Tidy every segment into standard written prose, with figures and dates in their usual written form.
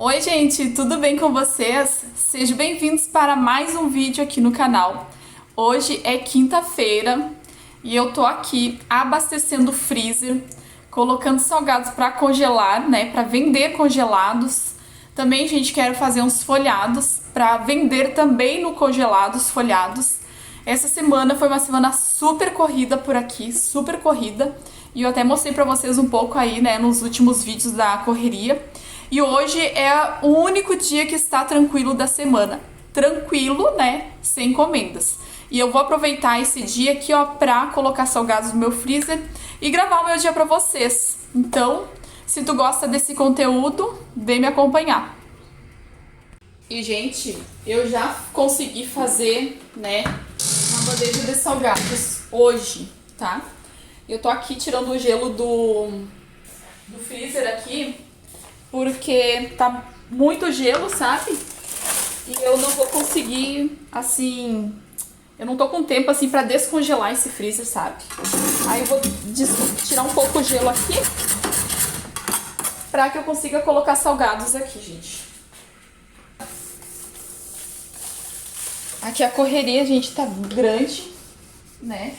Oi gente, tudo bem com vocês? Sejam bem-vindos para mais um vídeo aqui no canal. Hoje é quinta-feira e eu tô aqui abastecendo o freezer, colocando salgados para congelar, né, para vender congelados. Também, gente, quero fazer uns folhados para vender também no congelados folhados. Essa semana foi uma semana super corrida por aqui, super corrida. E eu até mostrei pra vocês um pouco aí, né, nos últimos vídeos da correria. E hoje é o único dia que está tranquilo da semana. Tranquilo, né, sem encomendas. E eu vou aproveitar esse dia aqui, ó, pra colocar salgados no meu freezer e gravar o meu dia pra vocês. Então, se tu gosta desse conteúdo, vem me acompanhar. E, gente, eu já consegui fazer, né, uma bandeja de salgados hoje, tá? Eu tô aqui tirando o gelo do freezer aqui, porque tá muito gelo, sabe? E eu não vou conseguir, assim, eu não tô com tempo, assim, pra descongelar esse freezer, sabe? Aí eu vou tirar um pouco o gelo aqui, pra que eu consiga colocar salgados aqui, gente. Aqui a correria, gente, tá grande, né?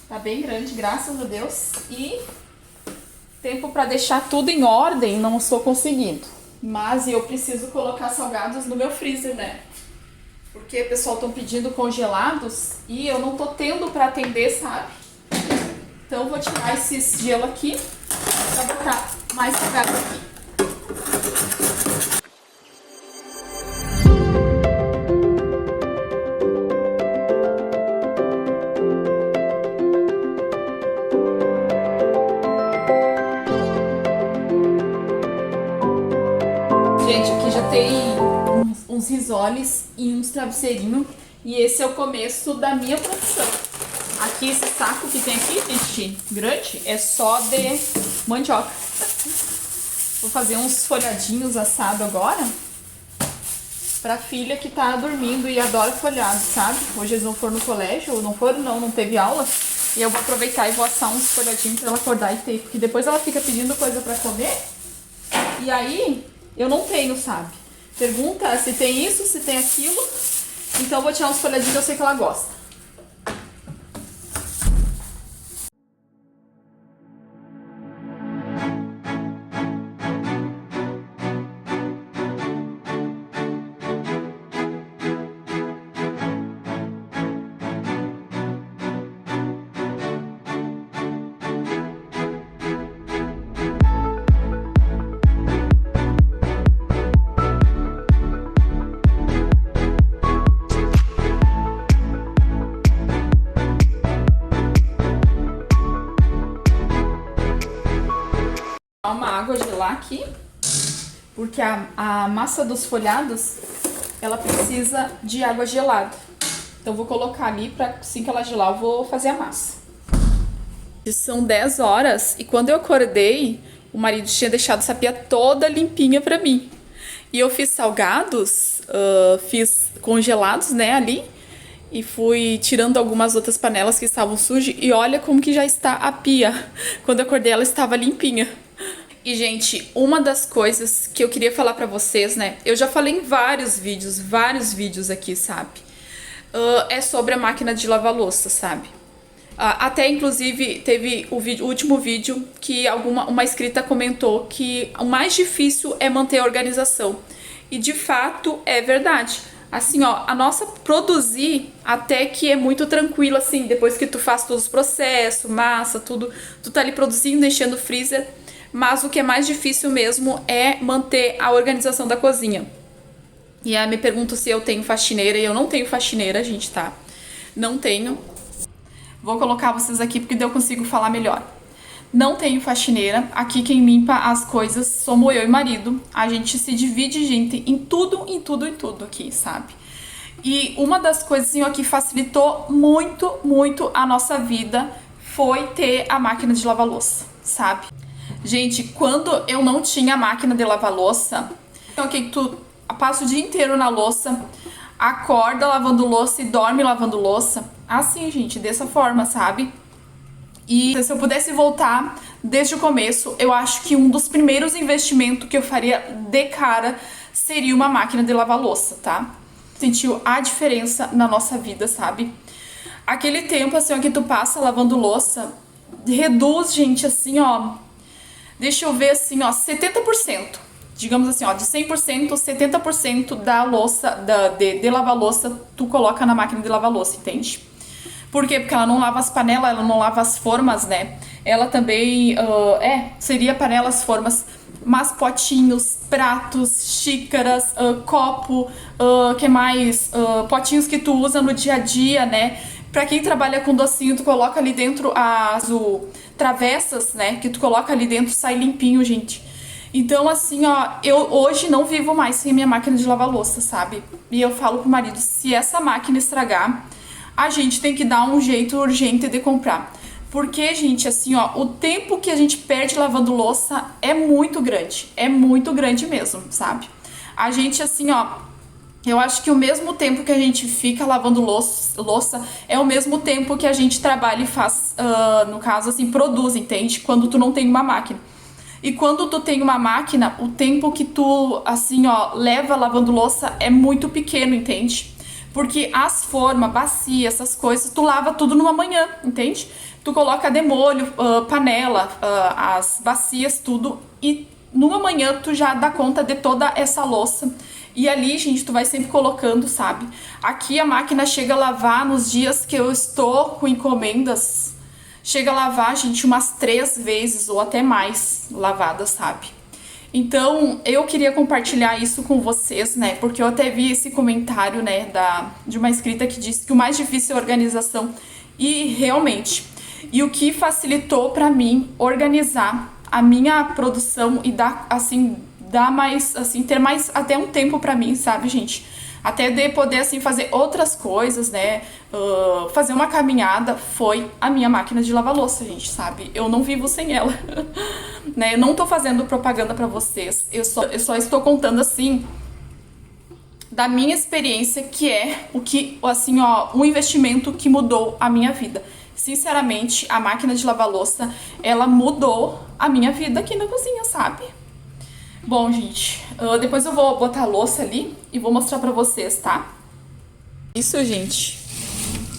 Tá bem grande, graças a Deus. E tempo pra deixar tudo em ordem, não estou conseguindo. Mas eu preciso colocar salgados no meu freezer, né? Porque o pessoal estão pedindo congelados e eu não tô tendo pra atender, sabe? Então eu vou tirar esse gelo aqui pra botar mais salgados aqui. Gente, aqui já tem uns risoles e uns travesseirinhos. E esse é o começo da minha produção. Aqui, esse saco que tem aqui, gente, grande, é só de mandioca. Vou fazer uns folhadinhos assados agora. Pra filha que tá dormindo e adora folhado, sabe? Hoje eles não foram no colégio, ou não foram, não teve aula. E eu vou aproveitar e vou assar uns folhadinhos pra ela acordar e ter. Porque depois ela fica pedindo coisa pra comer. E aí, eu não tenho, sabe? Pergunta se tem isso, se tem aquilo. Então eu vou tirar uns folhadinhos que eu sei que ela gosta. Uma água gelar aqui, porque a massa dos folhados, ela precisa de água gelada. Então vou colocar ali para assim que ela gelar eu vou fazer a massa. São 10 horas e quando eu acordei, o marido tinha deixado essa pia toda limpinha para mim. E eu fiz salgados, fiz congelados, né, ali. E fui tirando algumas outras panelas que estavam sujas. E olha como que já está a pia. Quando eu acordei, ela estava limpinha. E, gente, uma das coisas que eu queria falar pra vocês, né? Eu já falei em vários vídeos aqui, sabe? É sobre a máquina de lavar louça, sabe? Até, inclusive, teve o último vídeo que uma inscrita comentou que o mais difícil é manter a organização. E, de fato, é verdade. Assim, ó, a nossa produzir até que é muito tranquilo, assim, depois que tu faz todos os processos, massa, tudo, tu tá ali produzindo, enchendo o freezer, mas o que é mais difícil mesmo é manter a organização da cozinha. E aí me pergunto se eu tenho faxineira, e eu não tenho faxineira, gente, tá? Não tenho. Vou colocar vocês aqui porque daí eu consigo falar melhor. Não tenho faxineira. Aqui quem limpa as coisas somos eu e marido. A gente se divide, gente, em tudo aqui, sabe? E uma das coisas assim, ó, que facilitou muito a nossa vida foi ter a máquina de lavar louça, sabe? Gente, quando eu não tinha a máquina de lavar louça, então ok, tu passa o dia inteiro na louça, acorda lavando louça e dorme lavando louça. Assim, gente, dessa forma, sabe? E se eu pudesse voltar desde o começo, eu acho que um dos primeiros investimentos que eu faria de cara seria uma máquina de lavar louça, tá? Sentiu a diferença na nossa vida, sabe? Aquele tempo, assim, ó, que tu passa lavando louça, reduz, gente, assim, ó, deixa eu ver, assim, ó, 70%. Digamos assim, ó, de 100%, 70% da louça, de lavar louça, tu coloca na máquina de lavar louça, entende? Por quê? Porque ela não lava as panelas, ela não lava as formas, né? Ela também, seria panelas, formas, mas potinhos, pratos, xícaras, copo, que mais? Potinhos que tu usa no dia a dia, né? Pra quem trabalha com docinho, tu coloca ali dentro as travessas, né? Que tu coloca ali dentro, sai limpinho, gente. Então, assim, ó, eu hoje não vivo mais sem a minha máquina de lavar louça, sabe? E eu falo pro marido, se essa máquina estragar, a gente tem que dar um jeito urgente de comprar. Porque, gente, assim, ó, o tempo que a gente perde lavando louça é muito grande mesmo, sabe? A gente, assim, ó, eu acho que o mesmo tempo que a gente fica lavando louça é o mesmo tempo que a gente trabalha e faz, no caso, assim, produz, entende? Quando tu não tem uma máquina. E quando tu tem uma máquina, o tempo que tu, assim, ó, leva lavando louça é muito pequeno, entende? Porque as formas, bacia, essas coisas, tu lava tudo numa manhã, entende? Tu coloca de molho, panela, as bacias, tudo, e numa manhã tu já dá conta de toda essa louça. E ali, gente, tu vai sempre colocando, sabe? Aqui a máquina chega a lavar nos dias que eu estou com encomendas. Chega a lavar, gente, umas 3 vezes ou até mais lavadas, sabe? Então, eu queria compartilhar isso com vocês, né? Porque eu até vi esse comentário, né, de uma inscrita que disse que o mais difícil é a organização. E realmente, e o que facilitou pra mim organizar a minha produção e dar, assim, ter mais até um tempo pra mim, sabe, gente? Até de poder, assim, fazer outras coisas, né? Fazer uma caminhada foi a minha máquina de lavar louça, gente, sabe? Eu não vivo sem ela, né? Eu não tô fazendo propaganda pra vocês. Eu só estou contando, assim, da minha experiência, que é o que, assim, ó, um investimento que mudou a minha vida. Sinceramente, a máquina de lavar louça, ela mudou a minha vida aqui na cozinha, sabe? Bom, gente, depois eu vou botar a louça ali e vou mostrar pra vocês, tá? Isso, gente.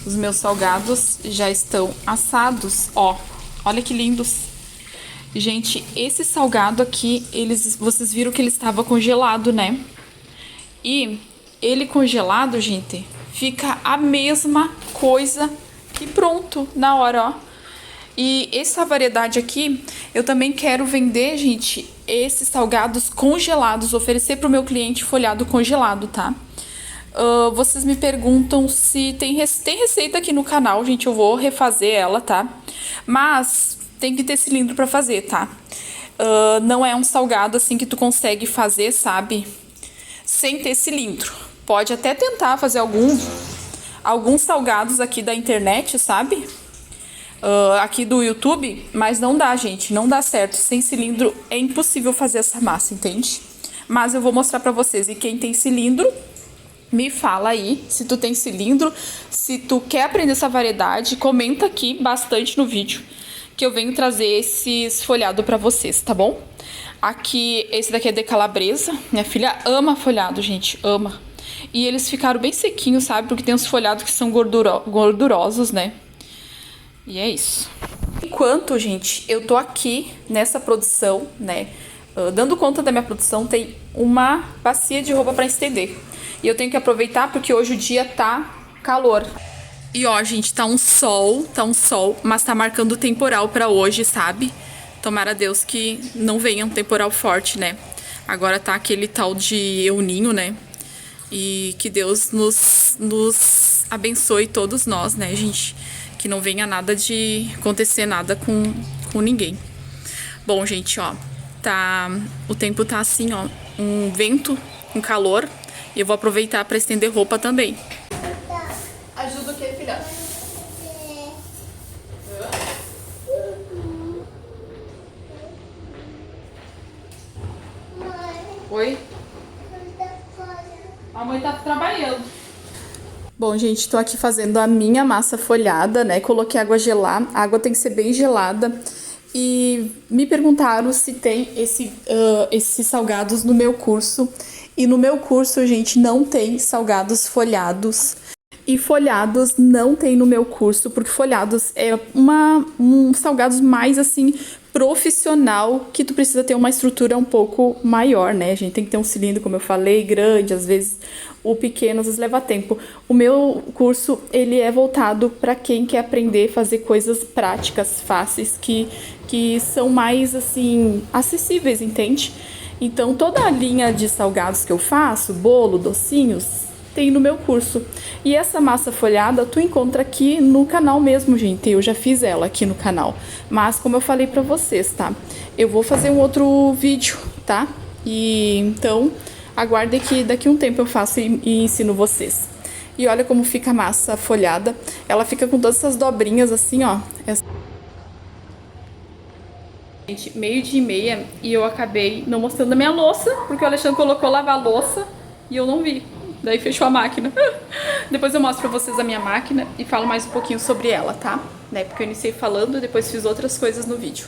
Os meus salgados já estão assados, ó. Olha que lindos. Gente, esse salgado aqui, vocês viram que ele estava congelado, né? E ele congelado, gente, fica a mesma coisa que pronto na hora, ó. E essa variedade aqui, eu também quero vender, gente, esses salgados congelados, oferecer pro meu cliente folhado congelado, tá? Vocês me perguntam se tem receita aqui no canal, gente, eu vou refazer ela, tá? Mas tem que ter cilindro pra fazer, tá? Não é um salgado assim que tu consegue fazer, sabe? Sem ter cilindro. Pode até tentar fazer alguns salgados aqui da internet, sabe? Aqui do YouTube, mas não dá, gente, não dá certo. Sem cilindro é impossível fazer essa massa, entende? Mas eu vou mostrar pra vocês. E quem tem cilindro, me fala aí se tu tem cilindro, se tu quer aprender essa variedade, comenta aqui bastante no vídeo, que eu venho trazer esses folhados pra vocês, tá bom? Aqui, esse daqui é de calabresa. Minha filha ama folhado, gente, ama. E eles ficaram bem sequinhos, sabe? Porque tem uns folhados que são gordurosos, né? E é isso. Enquanto, gente, eu tô aqui nessa produção, né, dando conta da minha produção, tem uma bacia de roupa pra estender. E eu tenho que aproveitar porque hoje o dia tá calor. E ó, gente, tá um sol, mas tá marcando temporal pra hoje, sabe? Tomara a Deus que não venha um temporal forte, né? Agora tá aquele tal de El Ninho, né? E que Deus nos abençoe todos nós, né, gente? Que não venha nada de acontecer nada com ninguém. Bom, gente, ó, o tempo tá assim, ó, um vento, um calor, e eu vou aproveitar para estender roupa também. Ajuda o que, filha? Oi? A mãe tá trabalhando. Bom, gente, tô aqui fazendo a minha massa folhada, né? Coloquei água gelada. A água tem que ser bem gelada. E me perguntaram se tem esses salgados no meu curso. E no meu curso, gente, não tem salgados folhados. E folhados não tem no meu curso, porque folhados é salgados mais assim profissional, que tu precisa ter uma estrutura um pouco maior, né? A gente tem que ter um cilindro, como eu falei, grande, às vezes o pequeno às vezes leva tempo. O meu curso, ele é voltado para quem quer aprender a fazer coisas práticas, fáceis, que são mais assim acessíveis, entende? Então toda a linha de salgados que eu faço, bolo, docinhos, tem no meu curso. E essa massa folhada tu encontra aqui no canal mesmo, gente. Eu já fiz ela aqui no canal. Mas como eu falei pra vocês, tá? Eu vou fazer um outro vídeo, tá? E então aguardem que daqui a um tempo eu faço e ensino vocês. E olha como fica a massa folhada. Ela fica com todas essas dobrinhas assim, ó. Gente, 12h30 e eu acabei não mostrando a minha louça, porque o Alexandre colocou lavar a louça e eu não vi. Daí fechou a máquina. Depois eu mostro pra vocês a minha máquina e falo mais um pouquinho sobre ela, tá? Né? Porque eu iniciei falando e depois fiz outras coisas no vídeo.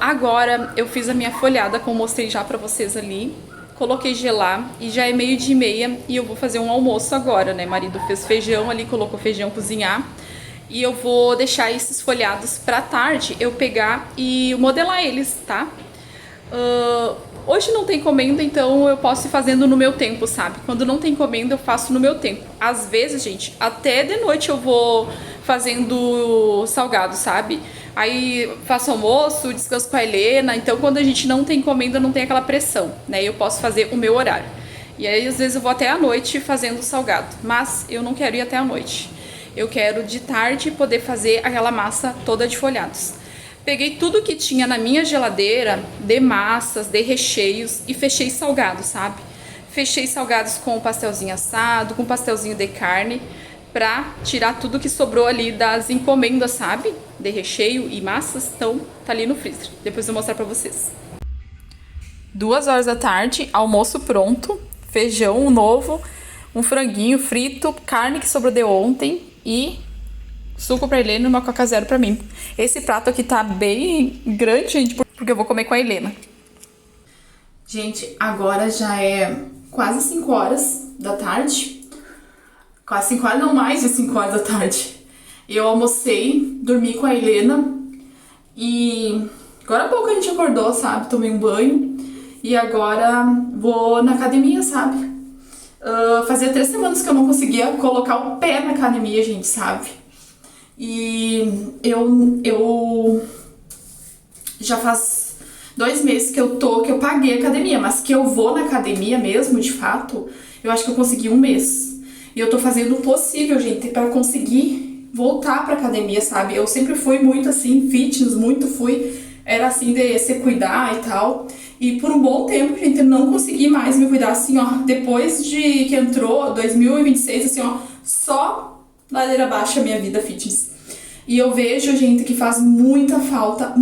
Agora eu fiz a minha folhada, como mostrei já pra vocês ali. Coloquei gelar e já é 12h30 e eu vou fazer um almoço agora, né? Marido fez feijão ali, colocou feijão cozinhar. E eu vou deixar esses folhados pra tarde eu pegar e modelar eles, tá? Hoje não tem encomenda, então eu posso ir fazendo no meu tempo, sabe? Quando não tem encomenda, eu faço no meu tempo. Às vezes, gente, até de noite eu vou fazendo salgado, sabe? Aí faço almoço, descanso com a Helena. Então, quando a gente não tem encomenda, não tem aquela pressão, né? Eu posso fazer o meu horário. E aí, às vezes, eu vou até a noite fazendo salgado. Mas eu não quero ir até a noite. Eu quero de tarde poder fazer aquela massa toda de folhados. Peguei tudo que tinha na minha geladeira, de massas, de recheios e fechei salgados, sabe? Fechei salgados com pastelzinho assado, com pastelzinho de carne, pra tirar tudo que sobrou ali das encomendas, sabe? De recheio e massas, então tá ali no freezer. Depois eu vou mostrar pra vocês. 2h da tarde, almoço pronto, feijão novo, um franguinho frito, carne que sobrou de ontem e suco pra Helena e uma Coca Zero pra mim. Esse prato aqui tá bem grande, gente, porque eu vou comer com a Helena. Gente, agora já é quase 5h da tarde. Quase 5h, não, mais de 5h da tarde. Eu almocei, dormi com a Helena e agora há pouco a gente acordou, sabe? Tomei um banho e agora vou na academia, sabe? Fazia 3 semanas que eu não conseguia colocar o pé na academia, gente, sabe? E eu já faz 2 meses que eu paguei a academia, mas que eu vou na academia mesmo, de fato, eu acho que eu consegui 1 mês. E eu tô fazendo o possível, gente, pra conseguir voltar pra academia, sabe? Eu sempre fui muito assim, fitness, era assim de se cuidar e tal. E por um bom tempo, gente, eu não consegui mais me cuidar assim, ó. Depois de que entrou 2026, assim, ó, só ladeira abaixo a minha vida fitness. E eu vejo, gente, que faz muita falta,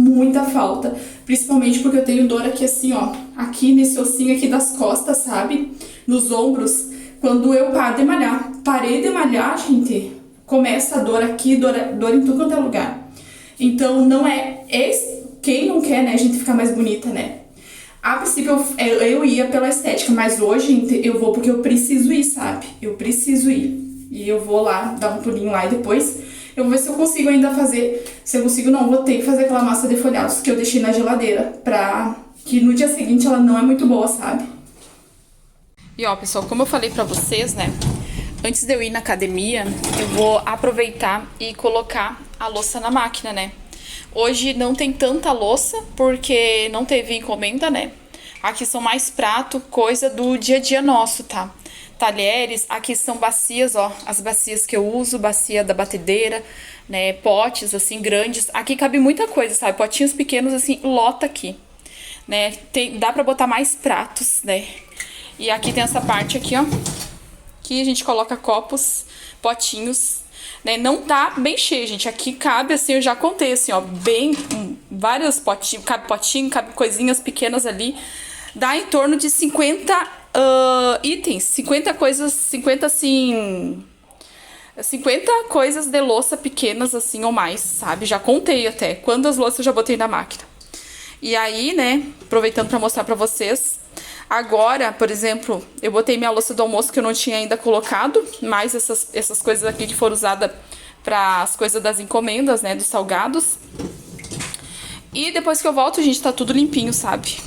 principalmente porque eu tenho dor aqui assim, ó, aqui nesse ossinho aqui das costas, sabe? Nos ombros, quando eu paro de malhar. Parei de malhar, gente, começa a dor aqui, dor em tudo quanto é lugar. Então, não é quem não quer, né, a gente ficar mais bonita, né? A princípio, eu ia pela estética, mas hoje, gente, eu vou porque eu preciso ir, sabe? Eu preciso ir. E eu vou lá, dar um pulinho lá e depois eu vou ver se eu consigo ainda fazer. Se eu consigo, não, vou ter que fazer aquela massa de folhados que eu deixei na geladeira, que no dia seguinte ela não é muito boa, sabe? E ó, pessoal, como eu falei pra vocês, né, antes de eu ir na academia, eu vou aproveitar e colocar a louça na máquina, né. Hoje não tem tanta louça, porque não teve encomenda, né. Aqui são mais prato, coisa do dia a dia nosso, tá? Talheres, aqui são bacias, ó, as bacias que eu uso, bacia da batedeira, né, potes, assim, grandes. Aqui cabe muita coisa, sabe, potinhos pequenos, assim, lota aqui, né, dá pra botar mais pratos, né. E aqui tem essa parte aqui, ó, que a gente coloca copos, potinhos, né, não tá bem cheio, gente, aqui cabe, assim, eu já contei, assim, ó, bem, vários potinhos, cabe coisinhas pequenas ali, dá em torno de 50 itens, 50 coisas, 50 assim, 50 coisas de louça pequenas assim ou mais, sabe? Já contei até quantas louças eu já botei na máquina. E aí, né, aproveitando pra mostrar pra vocês, agora, por exemplo, eu botei minha louça do almoço que eu não tinha ainda colocado, mais essas coisas aqui que foram usadas para as coisas das encomendas, né, dos salgados. E depois que eu volto, gente, tá tudo limpinho, sabe?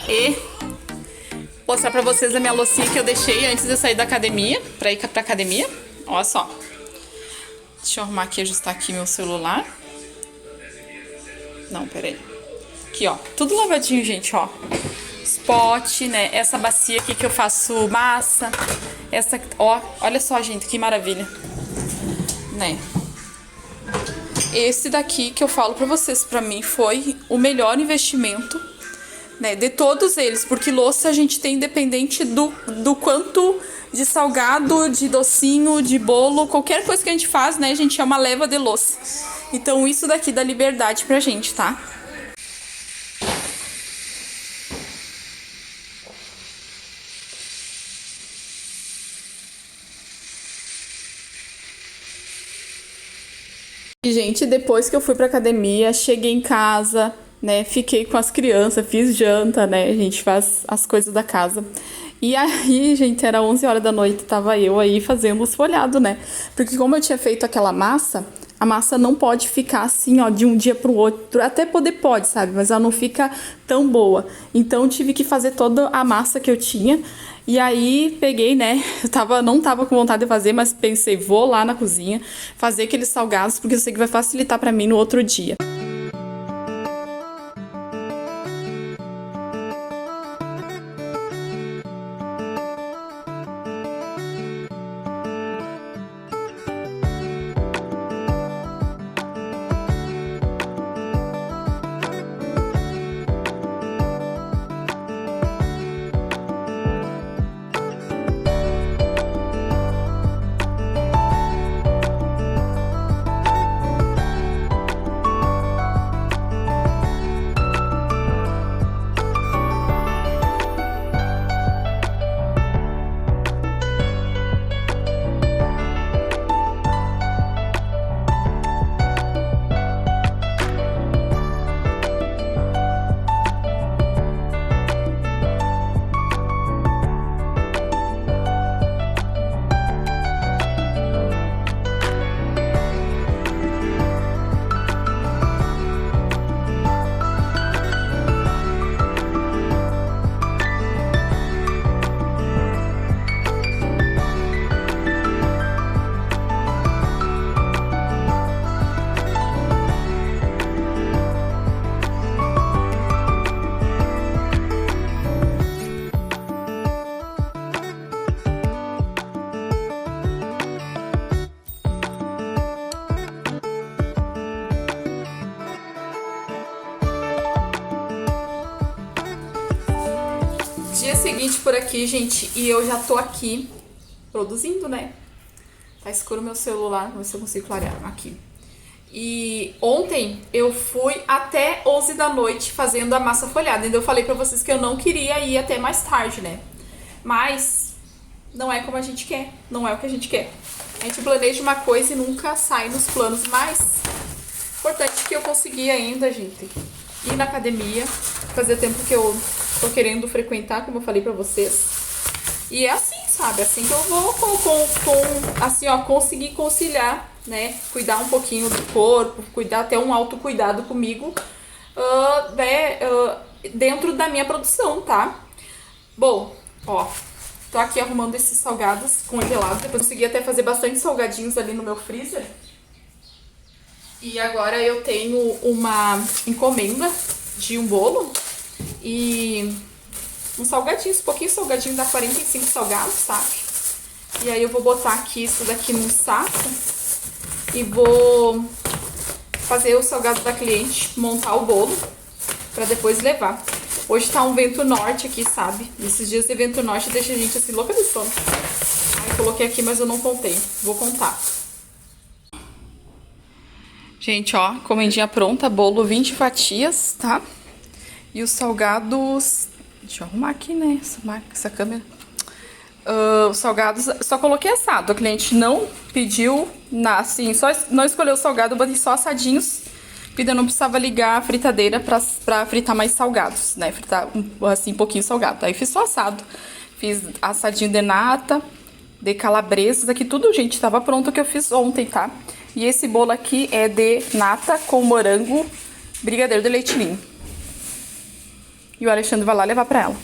E mostrar pra vocês a minha loucinha que eu deixei antes de eu sair da academia, pra ir pra academia. Olha só. Deixa eu arrumar aqui, ajustar aqui meu celular. Não, peraí. Aqui, ó. Tudo lavadinho, gente, ó. Spot, né? Essa bacia aqui que eu faço massa. Essa, ó. Olha só, gente, que maravilha. Né? Esse daqui que eu falo pra vocês, pra mim, foi o melhor investimento, né, de todos eles, porque louça a gente tem independente do quanto de salgado, de docinho, de bolo, qualquer coisa que a gente faz, né, a gente é uma leva de louça. Então isso daqui dá liberdade pra gente, tá? E, gente, depois que eu fui pra academia, cheguei em casa, né, fiquei com as crianças, fiz janta, né, a gente faz as coisas da casa. E aí, gente, era 11 horas da noite, tava eu aí fazendo os folhados, né, porque como eu tinha feito aquela massa, a massa não pode ficar assim, ó, de um dia pro outro, até poder pode, sabe, mas ela não fica tão boa. Então, tive que fazer toda a massa que eu tinha. E aí, peguei, né, não tava com vontade de fazer, mas pensei, vou lá na cozinha fazer aqueles salgados, porque eu sei que vai facilitar pra mim no outro dia. Dia seguinte por aqui, gente, e eu já tô aqui produzindo, né? Tá escuro meu celular, vamos ver se eu consigo clarear aqui. E ontem eu fui até 11 da noite fazendo a massa folhada. Ainda eu falei pra vocês que eu não queria ir até mais tarde, né? Mas não é como a gente quer, não é o que a gente quer. A gente planeja uma coisa e nunca sai nos planos, mas importante que eu consegui ainda, gente, ir na academia. Fazia tempo que eu tô querendo frequentar, como eu falei pra vocês. E é assim, sabe? Assim que eu vou assim, ó, conseguir conciliar, né? Cuidar um pouquinho do corpo, cuidar até um autocuidado comigo, dentro da minha produção, tá? Bom, ó, tô aqui arrumando esses salgados congelados. Depois consegui até fazer bastante salgadinhos ali no meu freezer. E agora eu tenho uma encomenda de um bolo e uns salgadinhos, pouquinho salgadinho, dá 45 salgados, sabe? E aí eu vou botar aqui isso daqui num saco e vou fazer o salgado da cliente, montar o bolo pra depois levar. Hoje tá um vento norte aqui, sabe? Esses dias de vento norte deixa a gente assim louca de sono. Eu coloquei aqui, mas eu não contei. Vou contar. Gente, ó, comidinha pronta, bolo 20 fatias, tá? E os salgados... Deixa eu arrumar aqui, né, essa câmera. Os salgados, só coloquei assado. O cliente não pediu, assim, só não escolheu o salgado, eu botei só assadinhos. Porque eu não precisava ligar a fritadeira pra fritar mais salgados, né? Fritar, assim, um pouquinho salgado. Aí fiz só assado. Fiz assadinho de nata, de calabresas. Aqui tudo, gente, tava pronto que eu fiz ontem, tá? E esse bolo aqui é de nata com morango, brigadeiro de leite ninho. E o Alexandre vai lá levar pra ela.